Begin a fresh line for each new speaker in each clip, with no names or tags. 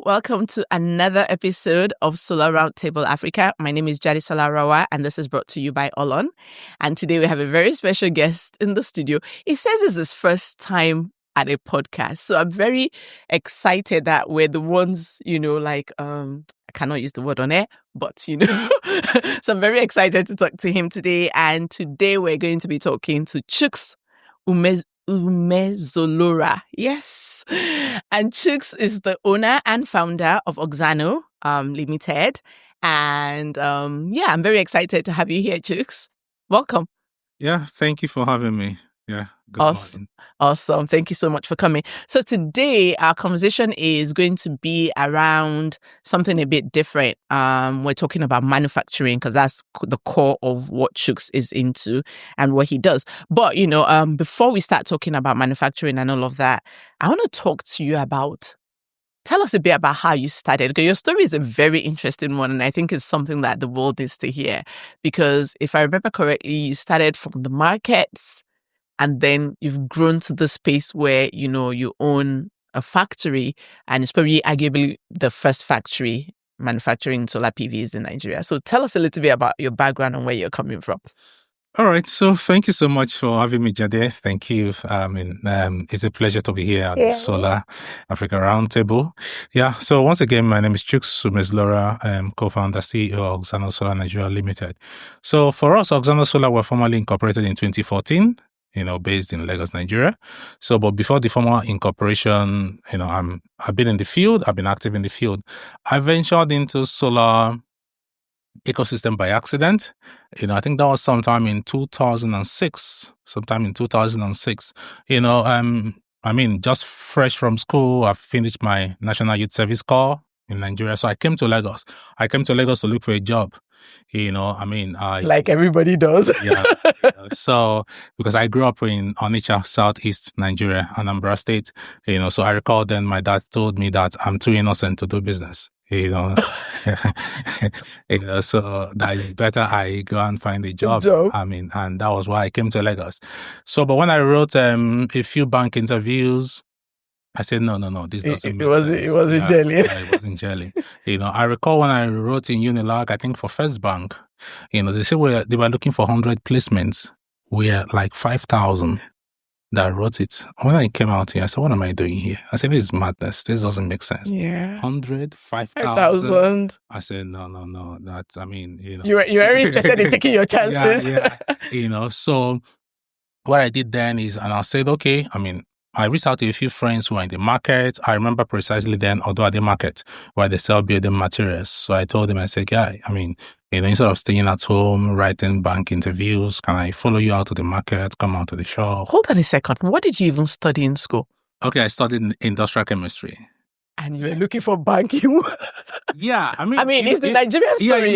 welcome to another episode of Solar Roundtable Africa. My name is Jadi Solarawa, and this is brought to you by Olon. And today we have a very special guest in the studio. He says it's his first time at a podcast, so I'm very excited that we're the ones, I cannot use the word on air, but so I'm very excited to talk to him today. And today we're going to be talking to Chris Umezulora. Yes. And Chooks is the owner and founder of Oxano Limited. And I'm very excited to have you here, Chooks. Welcome.
Yeah, thank you for having me. Yeah, good morning.
Awesome. Thank you so much for coming. So today our conversation is going to be around something a bit different. We're talking about manufacturing because that's the core of what Chooks is into and what he does. But, before we start talking about manufacturing and all of that, I want to talk to you tell us a bit about how you started, because your story is a very interesting one, and I think it's something that the world needs to hear. Because if I remember correctly, you started from the markets, and then you've grown to the space where, you own a factory, and it's probably arguably the first factory manufacturing solar PVs in Nigeria. So tell us a little bit about your background and where you're coming from.
All right. So thank you so much for having me, Jade. Thank you. It's a pleasure to be here at the Solar Africa Roundtable. Yeah. So once again, my name is Chris Umezulora, co-founder, CEO of Oxano Solar Nigeria Limited. So for us, Oxano Solar were formally incorporated in 2014. Based in Lagos, Nigeria. So, but before the formal incorporation, I've been in the field. I've been active in the field. I ventured into solar ecosystem by accident. I think that was sometime in 2006. Just fresh from school, I finished my National Youth Service Corps in Nigeria. So I came to Lagos. To look for a job.
Like everybody does.
Yeah. So because I grew up in Onitsha, Southeast Nigeria, Anambra State, so I recall then my dad told me that I'm too innocent to do business. So that is better I go and find a job. And that was why I came to Lagos. So, but when I wrote a few bank interviews, I said, no, this doesn't make sense.
It wasn't jelly.
Yeah, it wasn't jelly. I recall when I wrote in Unilag, I think for First Bank, they said they were looking for 100 placements. We are like 5,000 that wrote it. When I came out here, I said, what am I doing here? I said, this is madness. This doesn't make sense.
Yeah.
100, 5,000. I said, no. That's, You
were interested in taking your chances.
Yeah. So what I did then is, and I said, okay, I reached out to a few friends who are in the market. I remember precisely then, although at the market where they sell building materials. So I told them, I said, instead of staying at home, writing bank interviews, can I follow you out to the market, come out to the shop?
Hold on a second. What did you even study in school?
Okay, I studied industrial chemistry.
And you were looking for banking.
Yeah,
it's the Nigerian story.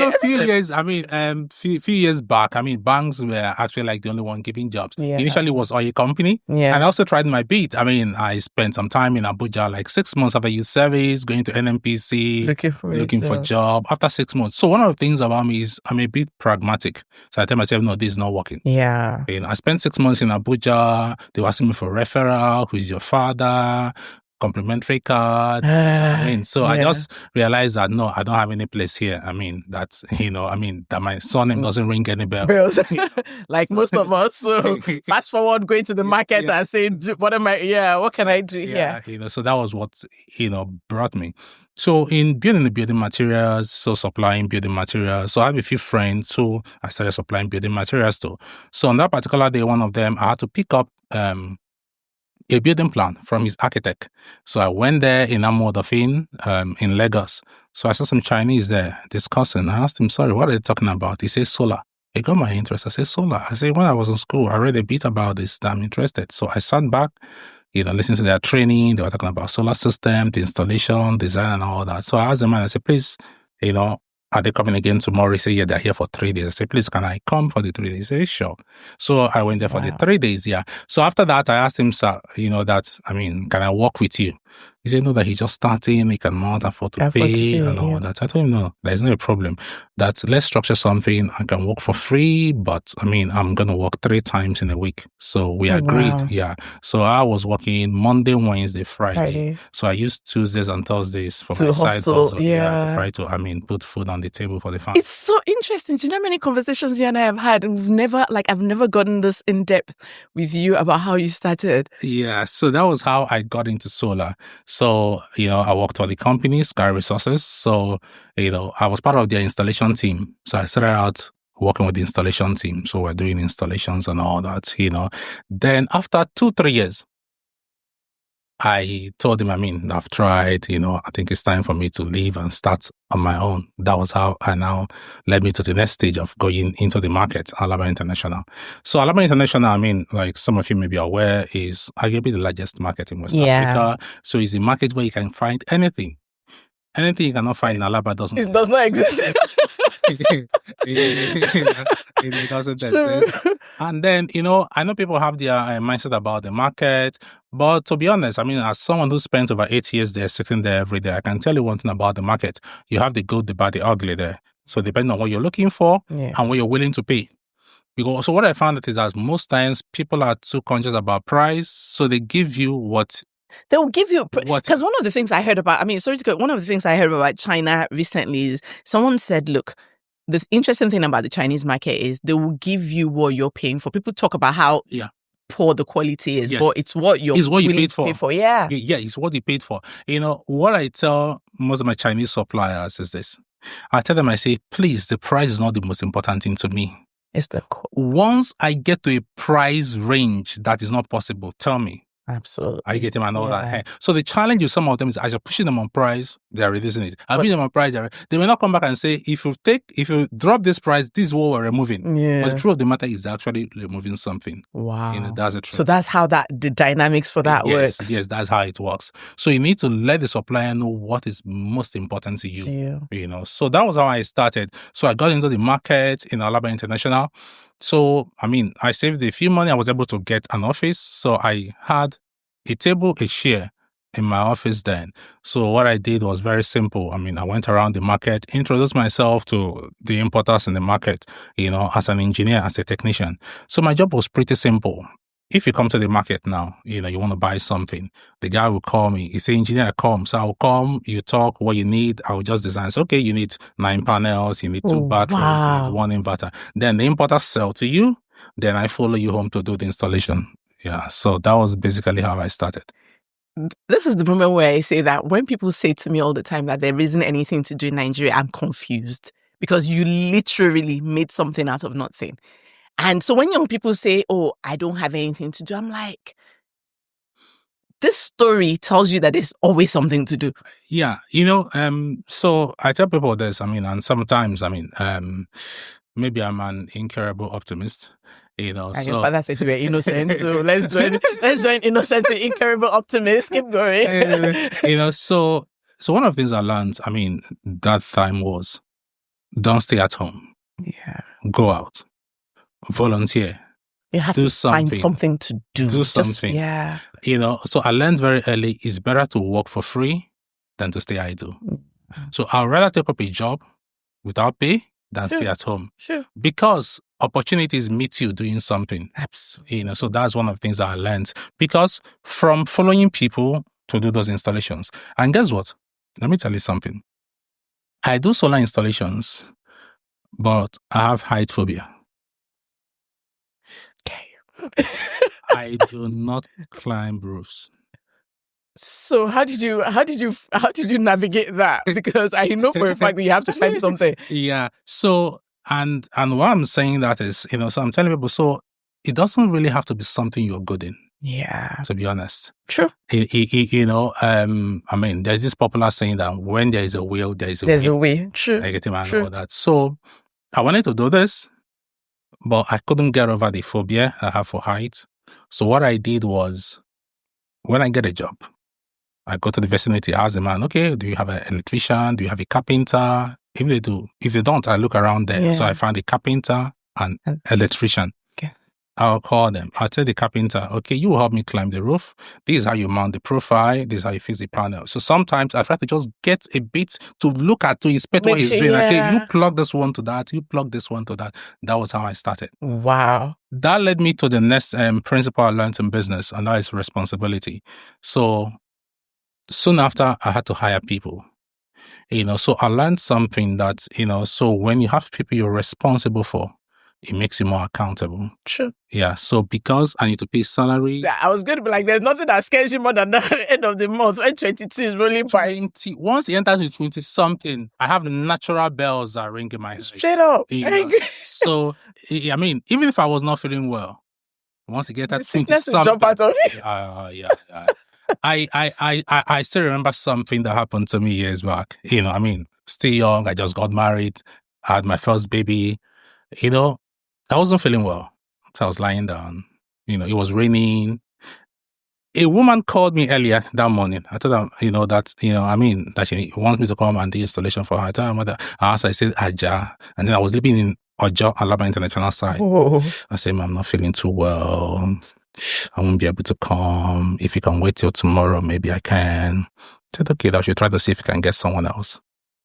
Few years back, banks were actually like the only one giving jobs.
Yeah.
Initially, it was oil company.
Yeah.
And I also tried my beat. I spent some time in Abuja, like 6 months after youth service, going to NMPC, looking for a job. After 6 months. So one of the things about me is I'm a bit pragmatic. So I tell myself, no, this is not working.
Yeah.
I spent 6 months in Abuja. They were asking me for referral. Who's your father? Complimentary card. I just realized that no, I don't have any place here. That my surname doesn't ring any bells.
Like most of us. So fast forward going to the market and saying, what can I do here?
So that was what, brought me. So in building the building materials, supplying building materials. So I have a few friends who I started supplying building materials to. So on that particular day, one of them, I had to pick up a building plan from his architect. So I went there in Amodafin, in Lagos. So I saw some Chinese there discussing. I asked him, sorry, what are they talking about? He said solar. It got my interest. I said solar. I said, when I was in school, I read a bit about this. I'm interested. So I sat back, listened to their training. They were talking about solar system, the installation, design and all that. So I asked the man, I said, please, are they coming again tomorrow? He said, yeah, they're here for 3 days. I said, please, can I come for the 3 days? He said, sure. So I went there for the 3 days, yeah. So after that, I asked him, sir, can I work with you? He said, no, that he's just starting, he cannot afford to pay and all that. I told him, no, there's no problem. That let's structure something. I can work for free, but I mean, I'm going to work 3 times in a week. So we agreed.
Wow.
Yeah. So I was working Monday, Wednesday, Friday. So I used Tuesdays and Thursdays for my side hustle. To try to, I mean, put food on the table for the family.
It's so interesting. Do you know how many conversations you and I have had? I've never gotten this in depth with you about how you started.
Yeah. So that was how I got into solar. So, I worked for the company, Sky Resources. So, I was part of their installation team. So I started out working with the installation team. So we're doing installations and all that, Then after 2-3 years, I told him, I've tried, I think it's time for me to leave and start on my own. That was how I now led me to the next stage of going into the market, Alaba International. So Alaba International, like some of you may be aware, is arguably the largest market in West Africa. So it's a market where you can find anything. Anything you cannot find in Alaba does not exist. It doesn't exist. And then, I know people have their mindset about the market, but to be honest, as someone who spent over 8 years there, sitting there every day, I can tell you one thing about the market. You have the good, the bad, the ugly there. So depending on what you're looking for and what you're willing to pay. So what I found is that most times people are too conscious about price, so they give you what
they will give you, because one of the things I heard about, one of the things I heard about China recently is someone said, look, the interesting thing about the Chinese market is they will give you what you're paying for. People talk about how poor the quality is, but it's what you paid for. Yeah,
it's what you paid for. What I tell most of my Chinese suppliers is this. I tell them, I say, please, the price is not the most important thing to me.
It's the
once I get to a price range that is not possible, tell me.
Absolutely.
I get them and all that. So the challenge with some of them is as you're pushing them on price, they're reducing it. I'm pushing them on price, they will not come back and say, if you drop this price, this is what we're removing.
Yeah.
But the truth of the matter is they're actually removing something.
Wow.
That's the truth.
So that's how the dynamics for that works.
Yes, that's how it works. So you need to let the supplier know what is most important to you. So that was how I started. So I got into the market in Alaba International. So, I saved a few money. I was able to get an office. So I had a table, a chair in my office then. So what I did was very simple. I went around the market, introduced myself to the importers in the market, as an engineer, as a technician. So my job was pretty simple. If you come to the market now, you want to buy something, the guy will call me. He say, engineer, come. So I'll come, you talk what you need. I'll just design. So, okay, you need 9 panels, you need 2 batteries, you need 1 inverter. Then the importer sell to you. Then I follow you home to do the installation. Yeah. So that was basically how I started.
This is the moment where I say that when people say to me all the time that there isn't anything to do in Nigeria, I'm confused because you literally made something out of nothing. And so when young people say, oh, I don't have anything to do, I'm like, this story tells you that there's always something to do.
Yeah. So I tell people this, and sometimes, maybe I'm an incurable optimist.
And your father said you were innocent, so let's join innocent and incurable optimist. Keep going.
So one of the things I learned, that time was, don't stay at home.
Yeah.
Go out. Volunteer.
You have to find something to do.
Do something. So I learned very early, it's better to work for free than to stay idle. So I'd rather take up a job without pay than stay at home.
Sure.
Because opportunities meet you doing something.
Absolutely.
So that's one of the things that I learned. Because from following people to do those installations. And guess what? Let me tell you something. I do solar installations, but I have height phobia.
Okay.
I do not climb roofs.
So how did you navigate that? Because I know for a fact that you have to climb something.
Yeah. So and why I'm saying that is, so I'm telling people, so it doesn't really have to be something you're good in.
Yeah.
To be honest.
True.
There's this popular saying that when there is a will, there's a way.
True.
Negative and all that. So I wanted to do this, but I couldn't get over the phobia I have for height. So what I did was, when I get a job, I go to the vicinity, ask the man, okay, do you have an electrician? Do you have a carpenter? If they do, if they don't, I look around there. Yeah. So I found a carpenter and electrician.
Okay.
I'll call them. I'll tell the carpenter, okay, you will help me climb the roof. This is how you mount the profile. This is how you fix the panel. So sometimes I try to just get a bit to look at, to inspect what he's doing. I say, you plug this one to that, you plug this one to that. That was how I started.
Wow.
That led me to the next principle I learned in business, and that is responsibility. So soon after, I had to hire people. So I learned something that, so when you have people you're responsible for, it makes you more accountable.
True.
Yeah. So because I need to pay salary.
I was going to be like, there's nothing that scares you more than the end of the month. When 22 is rolling by.
Once it enters into 20 something, I have the natural bells that ring in my head.
Straight up.
So, I mean, even if I was not feeling well, once you get that 20 something.
Jump out of it.
Yeah. I still remember something that happened to me years back. I mean, still young. I just got married. I had my first baby. I wasn't feeling well. So I was lying down. It was raining. A woman called me earlier that morning. I told her, that she wants me to come and do installation for her. I told her mother. I said, Aja. And then I was living in Ojo, Alaba International side.
Oh.
I said, I'm not feeling too well. I won't be able to come. If you can wait till tomorrow, maybe I can. I said, okay, I should try to see if I can get someone else.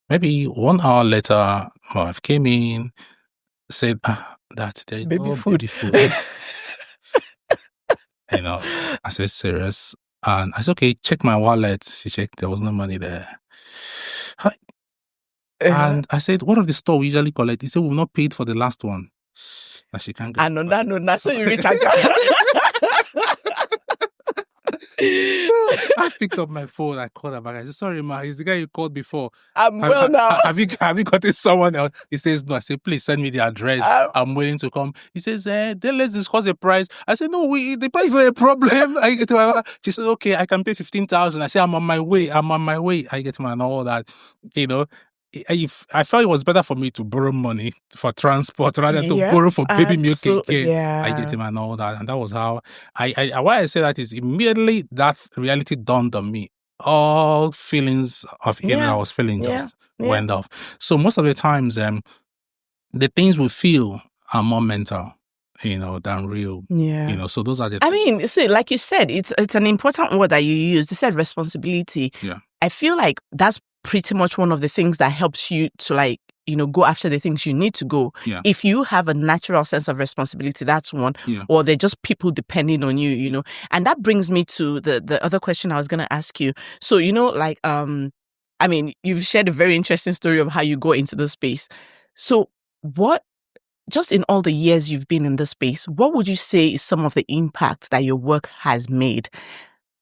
Maybe 1 hour later, my wife came in, said, that there's
baby food.
I said, serious? And I said, okay, check my wallet. She checked, there was no money there. And I said, what of the store we usually collect? He said, we've not paid for the last one. And she can't get.
And on that note, so you reach out.
I picked up my phone. I called her back. I said, sorry, ma, he's the guy you called before.
I'm well now.
Have you gotten someone else? He says, no. I said, please send me the address. I'm willing to come. He says, then let's discuss the price. I said, no, the price is not a problem. She said, okay, I can pay 15,000. I said, I'm on my way. I get my and all that. I felt it was better for me to borrow money for transport rather than to borrow for baby milk and care.
Yeah.
I get him and all that. And that was how why I say that is immediately that reality dawned on me. All feelings of I was feeling just went off. So most of the times, the things we feel are more mental, than real.
Yeah.
So those are the
I mean, see, like you said, it's an important word that you used. You said responsibility.
Yeah.
I feel like that's pretty much one of the things that helps you to go after the things you need to go.
Yeah.
If you have a natural sense of responsibility, that's one.
Yeah.
Or they're just people depending on you, And that brings me to the other question I was going to ask you. So, I mean, you've shared a very interesting story of how you go into the space. So just in all the years you've been in this space, what would you say is some of the impacts that your work has made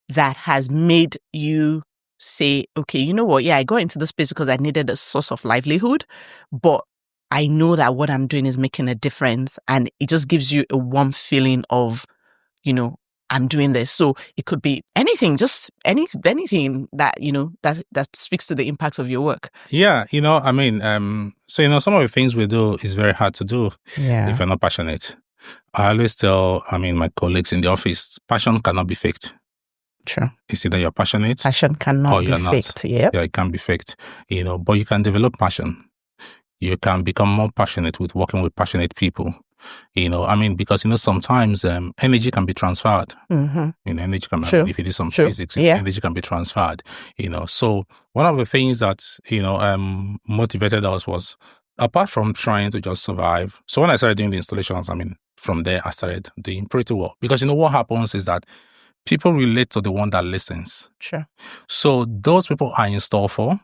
that has made you say, okay, you know what? Yeah, I got into the space because I needed a source of livelihood, but I know that what I'm doing is making a difference, and it just gives you a warm feeling of, I'm doing this. So it could be anything, just anything that, that speaks to the impacts of your work.
Yeah, I mean, so, some of the things we do is very hard to do if you're not passionate. I always tell, my colleagues in the office, passion cannot be faked.
True.
It's either you're passionate.
Passion cannot be faked. Yeah,
it can be faked. But you can develop passion. You can become more passionate with working with passionate people. Because sometimes energy can be transferred.
Mm-hmm.
Energy can be, if you do some
True.
physics, energy can be transferred. So one of the things that motivated us was, apart from trying to just survive. So when I started doing the installations, from there I started doing pretty well, because what happens is that people relate to the one that listens.
Sure.
So those people are in store for,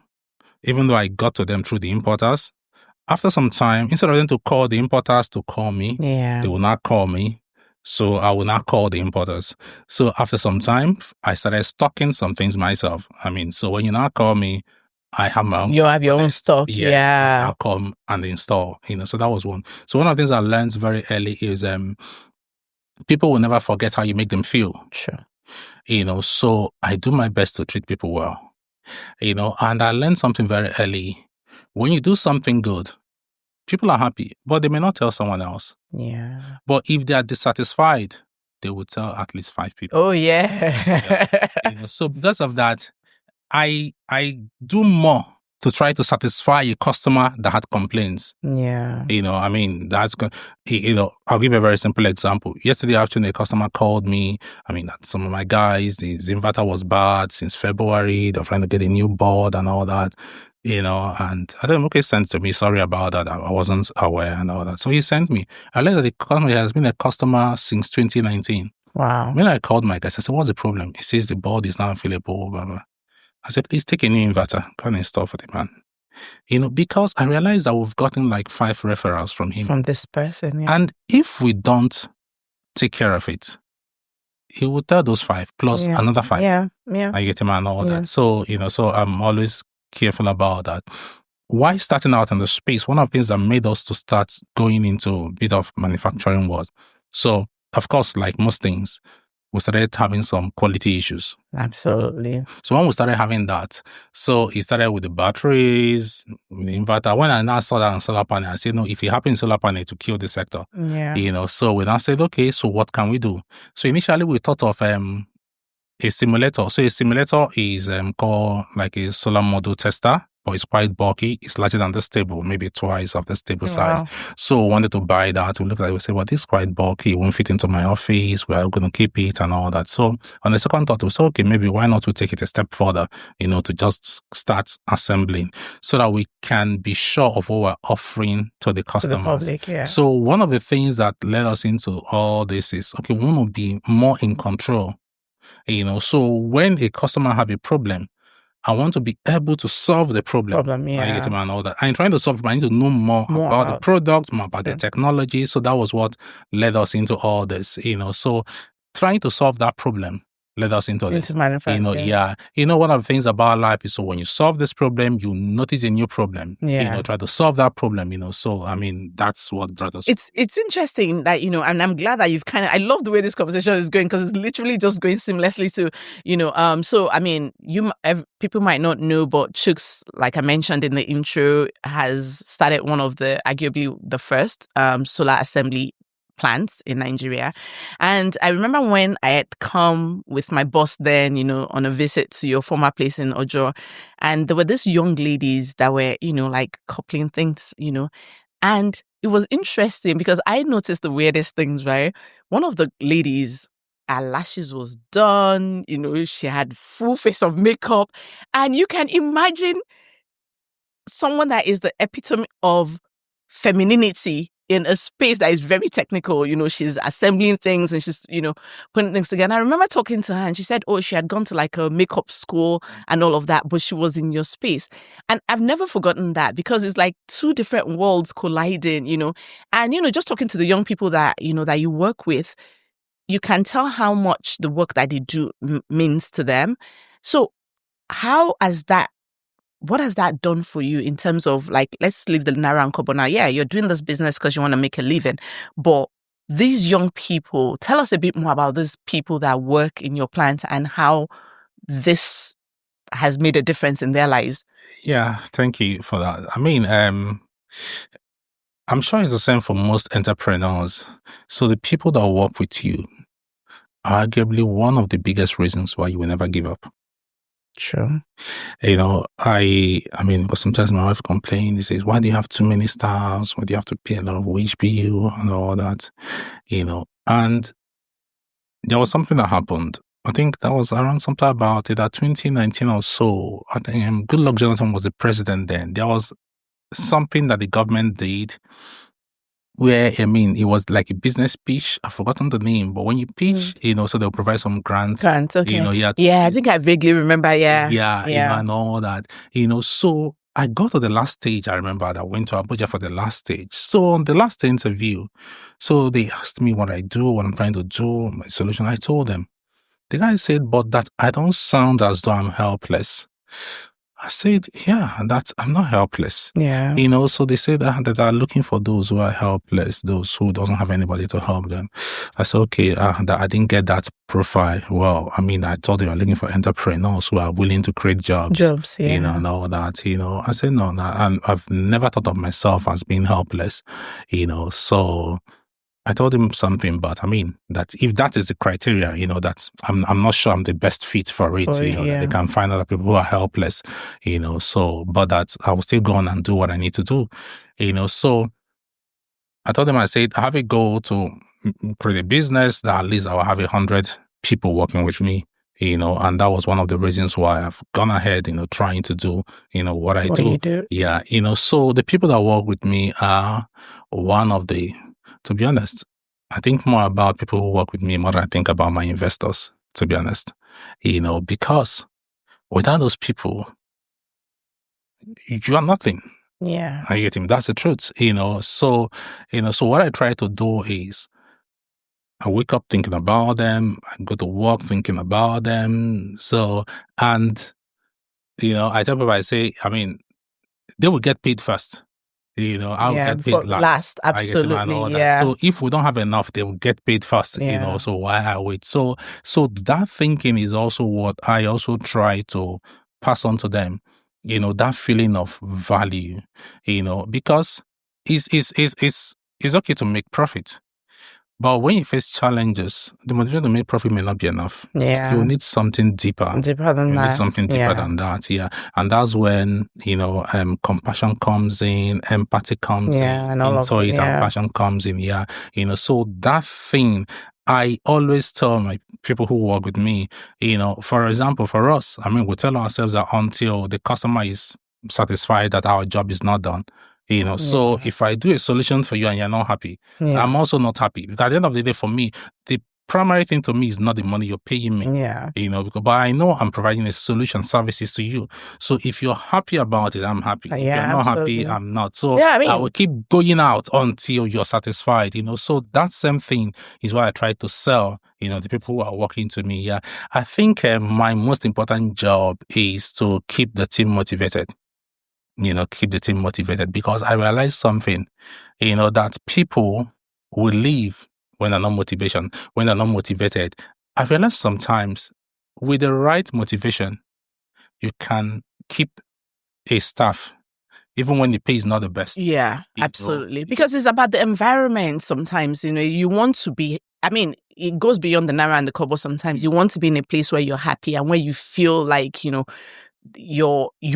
even though I got to them through the importers. After some time, instead of them to call the importers to call me, they will not call me. So I will not call the importers. So after some time, I started stocking some things myself. So when you not call me, I have my own.
You have your own stock.
Yes,
yeah.
I'll come and install. So that was one. So one of the things I learned very early is people will never forget how you make them feel.
Sure.
So I do my best to treat people well. And I learned something very early. When you do something good, people are happy, but they may not tell someone else.
Yeah.
But if they are dissatisfied, they will tell at least 5 people.
Oh, yeah.
So because of that, I do more to try to satisfy a customer that had complaints.
Yeah.
I mean, that's good. I'll give a very simple example. Yesterday afternoon, a customer called me. I mean, that some of my guys, his inverter was bad since February. They're trying to get a new board and all that, and I told him, okay, send it to me. Sorry about that. I wasn't aware and all that. So he sent me. I learned that the customer has been a customer since 2019.
Wow.
When I called my guys, I said, what's the problem? He says the board is not available, blah, blah. I said, please take a new inverter. Go and install for the man. Because I realized that we've gotten like 5 referrals from him.
From this person, yeah.
And if we don't take care of it, he will tell those 5 plus another 5.
Yeah.
I get him and all that. So, so I'm always careful about that. Why starting out in the space, one of the things that made us to start going into a bit of manufacturing was, so of course, like most things, we started having some quality issues.
Absolutely.
So when we started having that, so it started with the batteries, with the inverter. When I now saw that on solar panel, I said, no, if it happens solar panel, to kill the sector.
Yeah.
So we now said, okay, so what can we do? So initially we thought of a simulator. So a simulator is called like a solar module tester, but it's quite bulky. It's larger than the stable, maybe twice of the stable size. So we wanted to buy that. We looked at it, we said, well, this is quite bulky. It won't fit into my office. We're going to keep it and all that. So on the second thought, we said, okay, maybe why not we take it a step further, to just start assembling so that we can be sure of what we're offering to the customers.
To the public, yeah.
So one of the things that led us into all this is, okay, we want to be more in control. So when a customer have a problem, I want to be able to solve the problem.
Yeah.
I get him and all that. I'm trying to solve it, but I need to know more about the product, more about the technology. So that was what led us into all this, So trying to solve that problem led us into this.
Manufacturing.
One of the things about life is, so when you solve this problem, you notice a new problem. Try to solve that problem, So, I mean, that's what brought us.
It's interesting that, and I'm glad that you've I love the way this conversation is going, because it's literally just going seamlessly to, so, I mean, people might not know, but Chooks, like I mentioned in the intro, has started one of arguably the first solar assembly plants in Nigeria. And I remember when I had come with my boss then, on a visit to your former place in Ojo, and there were these young ladies that were, like coupling things, and it was interesting because I noticed the weirdest things, right? One of the ladies, her lashes was done, she had full face of makeup, and you can imagine someone that is the epitome of femininity in a space that is very technical. She's assembling things and she's, putting things together. And I remember talking to her and she said, she had gone to like a makeup school and all of that, but she was in your space. And I've never forgotten that, because it's like 2 different worlds colliding, and, just talking to the young people that, that you work with, you can tell how much the work that they do means to them. So what has that done for you in terms of, like, let's leave the Naira and Kobo now. Yeah, you're doing this business because you want to make a living. But these young people, tell us a bit more about these people that work in your plant and how this has made a difference in their lives.
Yeah, thank you for that. I mean, I'm sure it's the same for most entrepreneurs. So the people that work with you are arguably one of the biggest reasons why you will never give up.
Sure.
I mean, but sometimes my wife complains. She says, why do you have too many staffs? Why do you have to pay a lot of wage bill and all that? And there was something that happened. I think that was around sometime about it at 2019 or so. I think Goodluck Jonathan was the president then. There was something that the government did where, I mean, it was like a business pitch. I've forgotten the name, but when you pitch, so they'll provide some grants.
Okay.
I
think I vaguely remember.
Yeah. And all that. So I got to the last stage. I remember that I went to Abuja for the last stage. So on the last interview, so they asked me what I do, what I'm trying to do, my solution. I told them. The guy said, but that I don't sound as though I'm helpless. I said, yeah, I'm not helpless.
Yeah.
So they said that they are looking for those who are helpless, those who doesn't have anybody to help them. I said, okay, that I didn't get that profile. Well, I mean, I thought they were looking for entrepreneurs who are willing to create jobs. And all that, I said, no, and I've never thought of myself as being helpless, so I told him something, but I mean that if that is the criteria, that I'm not sure I'm the best fit for it, that they can find other people who are helpless, so, but that I will still go on and do what I need to do, so I told him, I said, I have a goal to create a business that at least I will have 100 people working with me, and that was one of the reasons why I've gone ahead, trying to do, what I do.
You do.
Yeah. So the people that work with me are one of the, to be honest, I think more about people who work with me more than I think about my investors, to be honest, because without those people, you are nothing.
Yeah.
I get him. That's the truth, so what I try to do is I wake up thinking about them. I go to work thinking about them. So, and, I tell people, I say, I mean, they will get paid first. I'll get paid
last. Absolutely.
I get and all that. So if we don't have enough, they will get paid first, so why I wait? So that thinking is also what I also try to pass on to them, that feeling of value, because it's okay to make profit. But when you face challenges, the motivation to make profit may not be enough.
Yeah.
You need something deeper.
Deeper than that.
Need something deeper than that. Yeah. And that's when, compassion comes in, empathy comes in,
and all
into
of
it, and passion comes in. Yeah. So that thing, I always tell my people who work with me, for example, for us, I mean, we tell ourselves that until the customer is satisfied that our job is not done. So if I do a solution for you and you're not happy, I'm also not happy. Because at the end of the day, for me, the primary thing to me is not the money you're paying me. But I know I'm providing a solution, services to you. So if you're happy about it, I'm happy. If you're not happy, I'm not. So I will keep going out until you're satisfied, So that same thing is what I try to sell, the people who are working to me. Yeah. I think my most important job is to keep the team motivated. Keep the team motivated, because I realized something, that people will leave when they're not motivated. I realized sometimes with the right motivation, you can keep a staff even when the pay is not the best.
Yeah, absolutely. Because it's about the environment sometimes, you want to be, I mean, it goes beyond the naira and the kobo sometimes. You want to be in a place where you're happy and where you feel like, you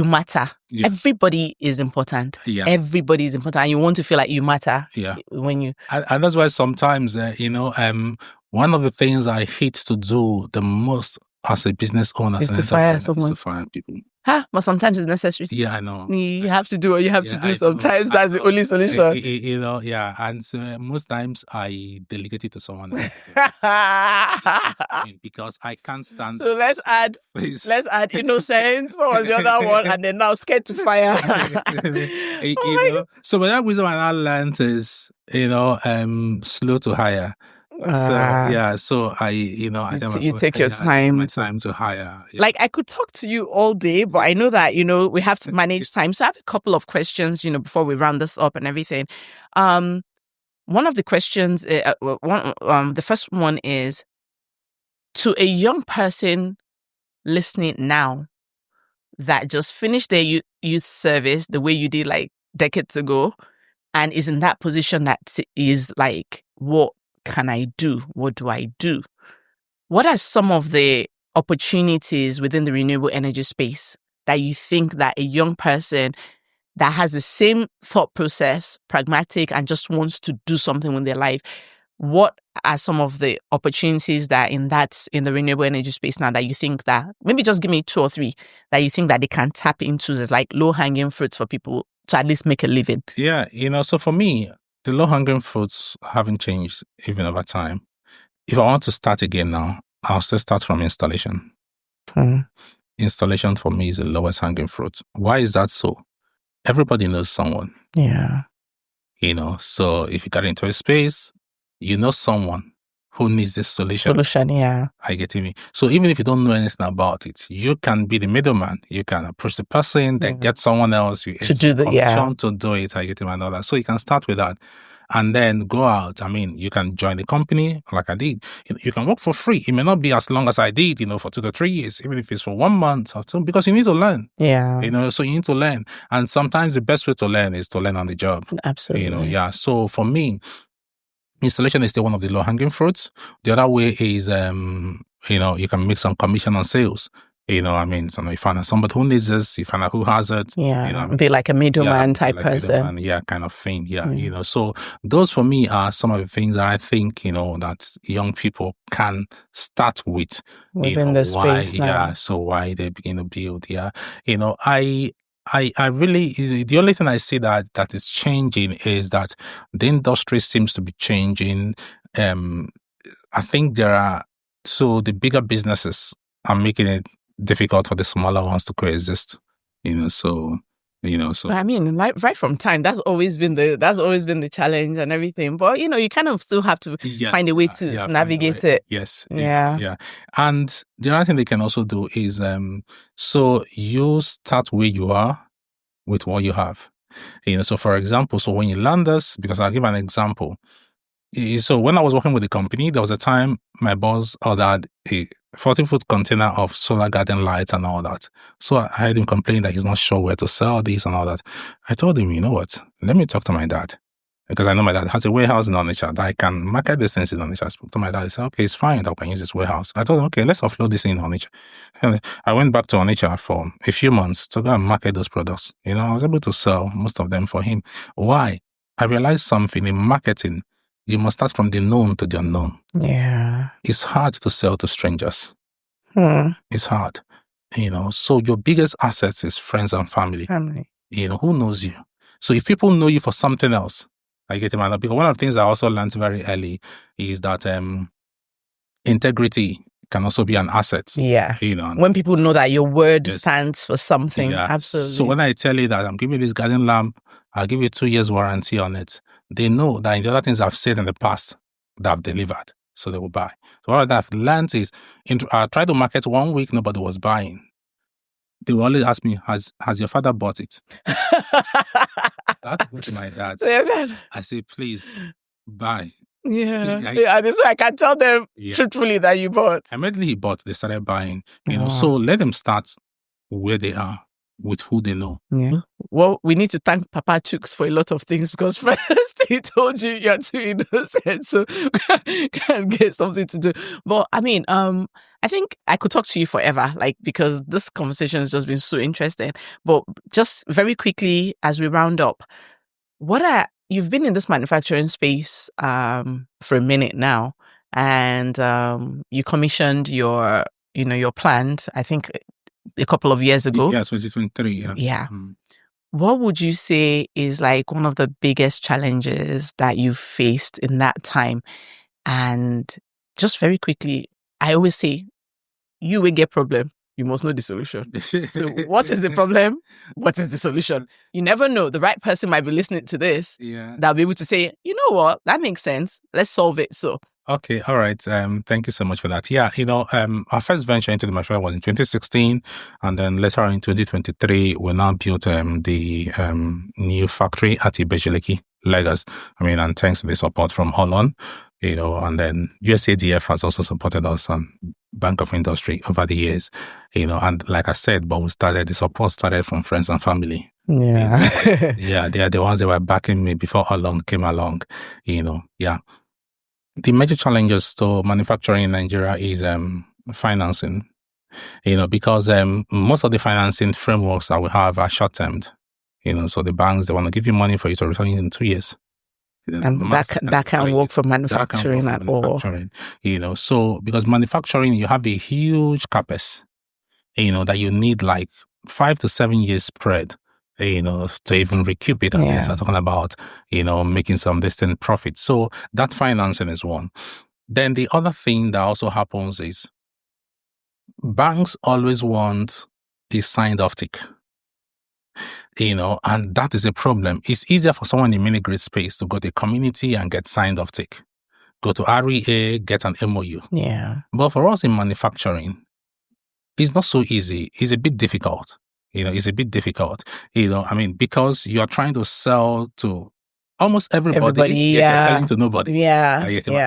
matter. Yes. Everybody is important. Yeah. Everybody is important. And you want to feel like you matter. Yeah. When you
and that's why sometimes one of the things I hate to do the most as a business owner
is to fire someone.
Is to fire people.
But sometimes it's necessary.
Yeah, I know.
You have to do what you have to do. Sometimes that's the only solution.
Yeah. And so most times I delegate it to someone else. Because I can't stand.
So let's add innocence. What was the other one? And then now scared to fire.
So but that wisdom I learned is, slow to hire. So I,
you take your time.
My time to hire. Yeah.
Like I could talk to you all day, but I know that, we have to manage time. So I have a couple of questions, before we round this up and everything. One of the questions, the first one is, to a young person listening now that just finished their youth service the way you did like decades ago and is in that position that is like, what can I do? What do I do? What are some of the opportunities within the renewable energy space that you think that a young person that has the same thought process, pragmatic, and just wants to do something with their life, what are some of the opportunities that in the renewable energy space now that you think that, maybe just give me 2 or 3 that you think that they can tap into as like low-hanging fruits for people to at least make a living?
Yeah, so for me, the low-hanging fruits haven't changed even over time. If I want to start again now, I'll still start from installation. Installation for me is the lowest hanging fruit. Why is that so? Everybody knows someone.
Yeah.
So if you get into a space, you know someone who needs this solution.
Yeah.
I get me. So even if you don't know anything about it, you can be the middleman. You can approach the person, then get someone else to do it. I get him and all that. So you can start with that. And then go out. I mean, you can join the company like I did. You can work for free. It may not be as long as I did, for 2 to 3 years, even if it's for 1 month or 2, because you need to learn.
Yeah.
So you need to learn. And sometimes the best way to learn is to learn on the job.
Absolutely.
So for me, installation is still one of the low-hanging fruits. The other way is, you can make some commission on sales. You find out somebody who needs this, you find out who has it.
Yeah, be like a middleman type
like
person.
Kind of thing. So those for me are some of the things that I think, that young people can start with.
Within the space now.
Yeah, so why they begin to build. Yeah, I really, the only thing I see that is changing is that the industry seems to be changing. I think the bigger businesses are making it difficult for the smaller ones to coexist. So.
I mean, right from time, that's always been the challenge and everything. But you kind of still have to find a way to navigate it.
Yes.
Yeah.
And the other thing they can also do is, so you start where you are with what you have. So for example, when you learn this, because I'll give an example. So when I was working with the company, there was a time my boss ordered a 40-foot container of solar garden lights and all that. So I heard him complain that he's not sure where to sell this and all that. I told him, you know what? Let me talk to my dad. Because I know my dad has a warehouse in Onitsha that I can market this things in Onitsha. I spoke to my dad. He said, okay, it's fine that I can use this warehouse. I told him, okay, let's offload this in Onitsha. And I went back to Onitsha for a few months to go and market those products. I was able to sell most of them for him. Why? I realized something in marketing. You must start from the known to the unknown.
Yeah.
It's hard to sell to strangers. It's hard. So your biggest assets is friends and family. Who knows you? So if people know you for something else, I get him. Because one of the things I also learned very early is that integrity can also be an asset.
Yeah. When people know that your word stands for something.
Yeah.
Absolutely.
So when I tell you that I'm giving this garden lamp, I'll give you 2 years warranty on it. They know that in the other things I've said in the past that I've delivered. So they will buy. So what I've learned is, I tried to market 1 week, nobody was buying. They will always ask me, has your father bought it? I had to go to my dad. I say, please, buy.
Yeah. And so I can tell them truthfully that you bought.
Immediately he bought, they started buying. So let them start where they are with who they know.
Yeah. Well, we need to thank Papa Chooks for a lot of things, because first he told you you're too innocent, so can't get something to do. But I mean, I think I could talk to you forever, because this conversation has just been so interesting. But just very quickly as we round up, you've been in this manufacturing space for a minute now, and you commissioned your plant, I think, a couple of years ago.
Yeah, 2023.
Yeah. What would you say is one of the biggest challenges that you've faced in that time? And just very quickly, I always say, you will get problem, you must know the solution. So what is the problem? What is the solution? You never know. The right person might be listening to this.
Yeah.
That'll be able to say, you know what, that makes sense. Let's solve it. So.
Okay, all right. Thank you so much for that. Yeah, our first venture into the manufacturing was in 2016, and then later on in 2023, we now built the new factory at Lekki, Lagos. And thanks to the support from Holland, and then USADF has also supported us, and Bank of Industry over the years, and like I said, but the support started from friends and family.
Yeah.
Yeah, they are the ones that were backing me before Holland came along, yeah. The major challenges to manufacturing in Nigeria is financing, because most of the financing frameworks that we have are short-termed. So the banks, they want to give you money for you to return in 2 years.
And that can't work for manufacturing at all.
So because manufacturing, you have a huge CapEx, that you need 5 to 7 years spread, to even recoup it. I'm talking about, making some distant profit. So that financing is one. Then the other thing that also happens is banks always want a signed off tick, and that is a problem. It's easier for someone in mini-grid space to go to a community and get signed off tick, go to REA, get an MOU.
Yeah.
But for us in manufacturing, it's not so easy. It's a bit difficult. It's a bit difficult, because you're trying to sell to almost everybody yet you're selling to nobody.
Yeah.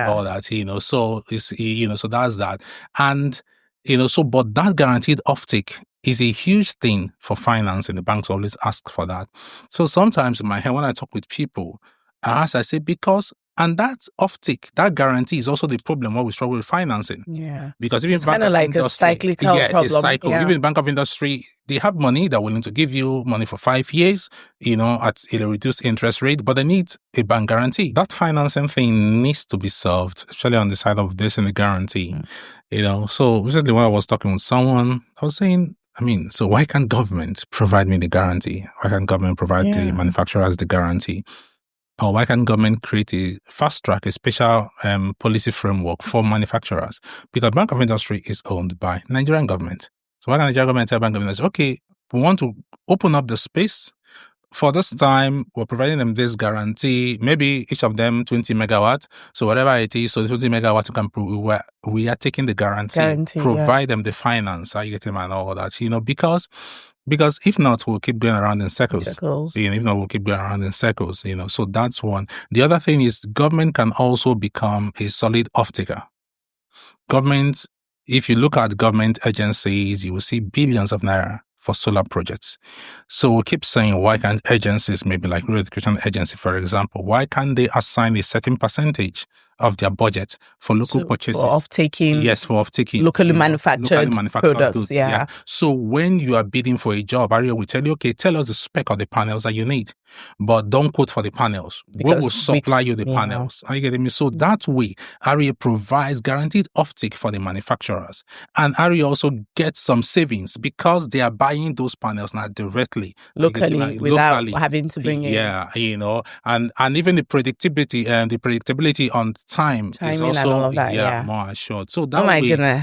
All that, so it's, so that's that. And, but that guaranteed offtake is a huge thing for finance, and the banks always ask for that. So sometimes in my head, when I talk with people, I say, because And that offtake, that guarantee is also the problem where we struggle with financing.
Yeah.
Because even
It's kind of like a cyclical problem.
It's cycle.
Yeah.
Even Bank of Industry, they have money. They're willing to give you money for 5 years, at a reduced interest rate, but they need a bank guarantee. That financing thing needs to be solved, especially on the side of this and the guarantee. So recently when I was talking with someone, I was saying, so why can't government provide me the guarantee? Why can't government provide the manufacturers the guarantee? Or why can't government create a fast track, a special policy framework for manufacturers? Because Bank of Industry is owned by Nigerian government. So why can't Nigerian government tell Bank of Industry, okay, we want to open up the space. For this time, we're providing them this guarantee, maybe each of them 20 megawatts. So whatever it is, so the 20 megawatts, we are taking the guarantee provide them the finance, are you getting and all that, because if not, we'll keep going around in circles. If not, we'll keep going around in circles, So that's one. The other thing is government can also become a solid off-taker. Government, if you look at government agencies, you will see billions of naira for solar projects. So we keep saying, why can't agencies, maybe like Rural Education Agency, for example, why can't they assign a certain percentage of their budget for local purchases?
For off-taking.
Yes, for off-taking.
Locally manufactured products. Goods. Yeah.
So when you are bidding for a job, Aria will tell you, okay, tell us the spec of the panels that you need, but don't quote for the panels. We will supply you the panels. Are you getting me? So that way, Aria provides guaranteed offtake for the manufacturers. And Aria also gets some savings because they are buying those panels now directly.
Locally, without having to bring in.
Yeah, and even the predictability on time is also
and all of that,
more assured. So that way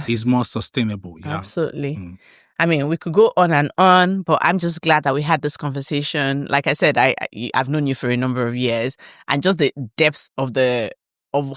is more sustainable. Yeah.
Absolutely. We could go on and on, but I'm just glad that we had this conversation. Like I said, I've known you for a number of years, and just the depth of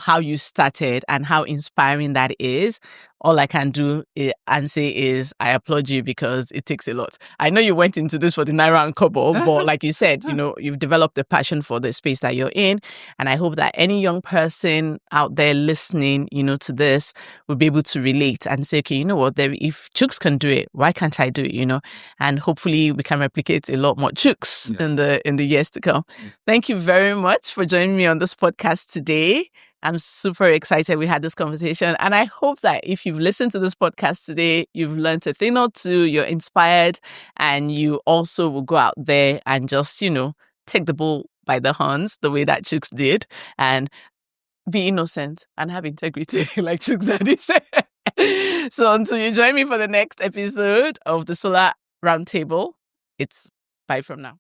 how you started and how inspiring that is. All I can do and say is I applaud you because it takes a lot. I know you went into this for the Naira and Kobo, but like you said, you've developed a passion for the space that you're in. And I hope that any young person out there listening, to this will be able to relate and say, okay, you know what, if Chooks can do it, why can't I do it, And hopefully we can replicate a lot more Chooks in the years to come. Thank you very much for joining me on this podcast today. I'm super excited we had this conversation. And I hope that if you've listened to this podcast today, you've learned a thing or two, you're inspired, and you also will go out there and just, take the bull by the horns the way that Chooks did and be innocent and have integrity like Chooks Daddy said. So until you join me for the next episode of the Solar Roundtable, it's bye from now.